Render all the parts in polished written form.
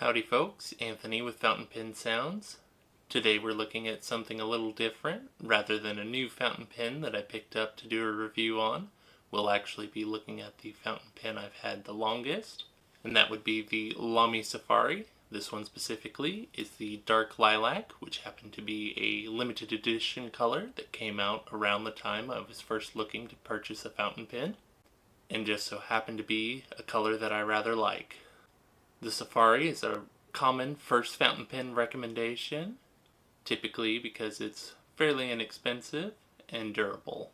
Howdy folks, Anthony with Fountain Pen Sounds. Today we're looking at something a little different. Rather than a new fountain pen that I picked up to do a review on, we'll actually be looking at the fountain pen I've had the longest, and that would be the Lamy Safari. This one specifically is the Dark Lilac, which happened to be a limited edition color that came out around the time I was first looking to purchase a fountain pen, and just so happened to be a color that I rather like. The Safari is a common first fountain pen recommendation, typically because it's fairly inexpensive and durable.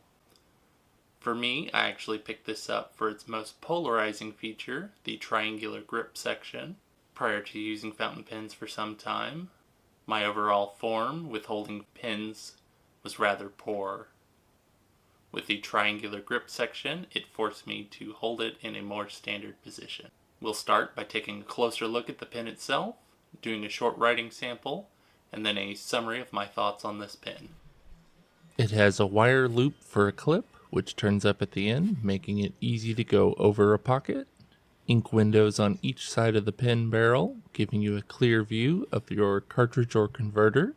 For me, I actually picked this up for its most polarizing feature, the triangular grip section. Prior to using fountain pens for some time, my overall form with holding pens was rather poor. With the triangular grip section, it forced me to hold it in a more standard position. We'll start by taking a closer look at the pen itself, doing a short writing sample, and then a summary of my thoughts on this pen. It has a wire loop for a clip, which turns up at the end, making it easy to go over a pocket. Ink windows on each side of the pen barrel, giving you a clear view of your cartridge or converter.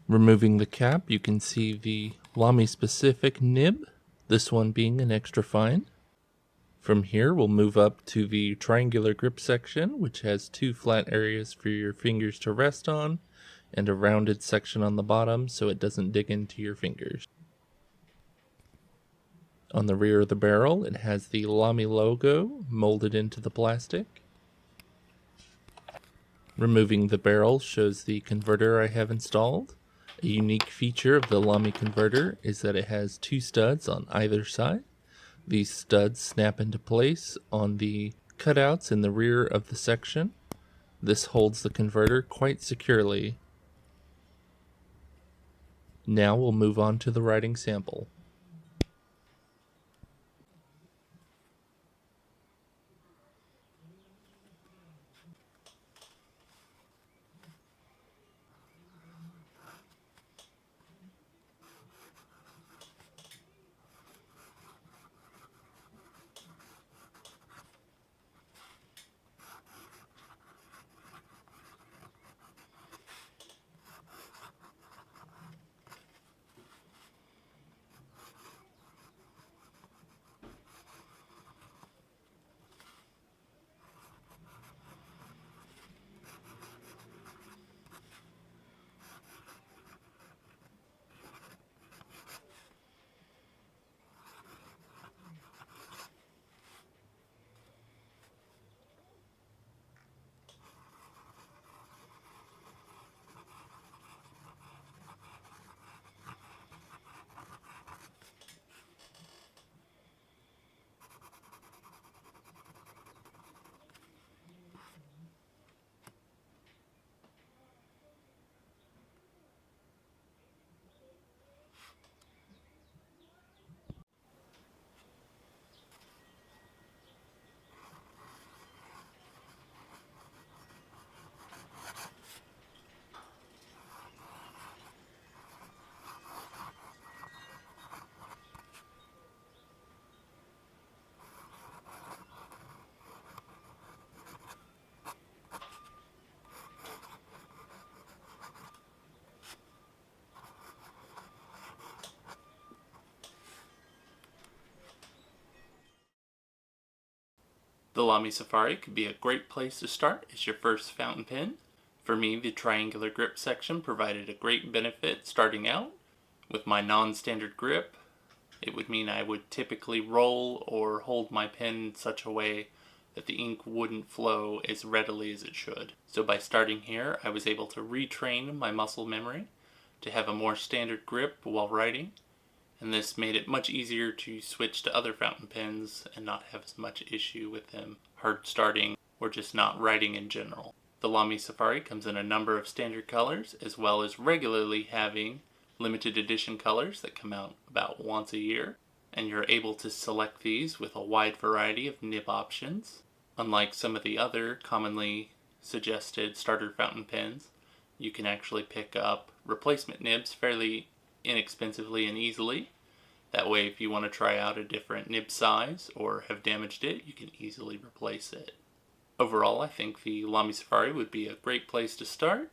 Removing the cap, you can see the Lamy specific nib, this one being an extra fine. From here, we'll move up to the triangular grip section, which has two flat areas for your fingers to rest on, and a rounded section on the bottom so it doesn't dig into your fingers. On the rear of the barrel, it has the Lamy logo molded into the plastic. Removing the barrel shows the converter I have installed. A unique feature of the Lamy converter is that it has two studs on either side. These studs snap into place on the cutouts in the rear of the section. This holds the converter quite securely. Now we'll move on to the writing sample. The Lamy Safari could be a great place to start as your first fountain pen. For me, the triangular grip section provided a great benefit starting out. With my non-standard grip, it would mean I would typically roll or hold my pen in such a way that the ink wouldn't flow as readily as it should. So by starting here, I was able to retrain my muscle memory to have a more standard grip while writing, and this made it much easier to switch to other fountain pens and not have as much issue with them hard starting or just not writing in general. The Lamy Safari comes in a number of standard colors, as well as regularly having limited edition colors that come out about once a year, and you're able to select these with a wide variety of nib options. Unlike some of the other commonly suggested starter fountain pens, you can actually pick up replacement nibs fairly inexpensively and easily. That way, if you want to try out a different nib size or have damaged it, you can easily replace it. Overall, I think the Lamy Safari would be a great place to start.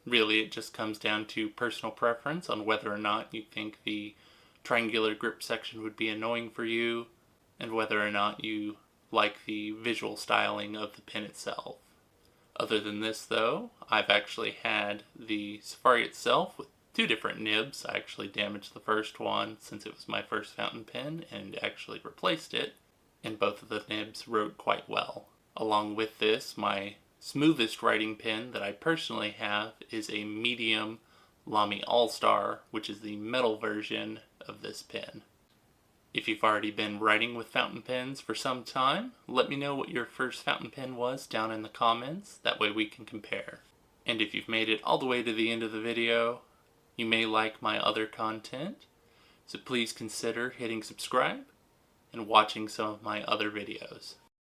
Really, it just comes down to personal preference on whether or not you think the triangular grip section would be annoying for you, and whether or not you like the visual styling of the pen itself. Other than this though, I've actually had the Safari itself with two different nibs. I actually damaged the first one since it was my first fountain pen and actually replaced it, and both of the nibs wrote quite well. Along with this, my smoothest writing pen that I personally have is a medium Lamy All-Star, which is the metal version of this pen. If you've already been writing with fountain pens for some time, let me know what your first fountain pen was down in the comments. That way we can compare. And if you've made it all the way to the end of the video, you may like my other content, so please consider hitting subscribe and watching some of my other videos.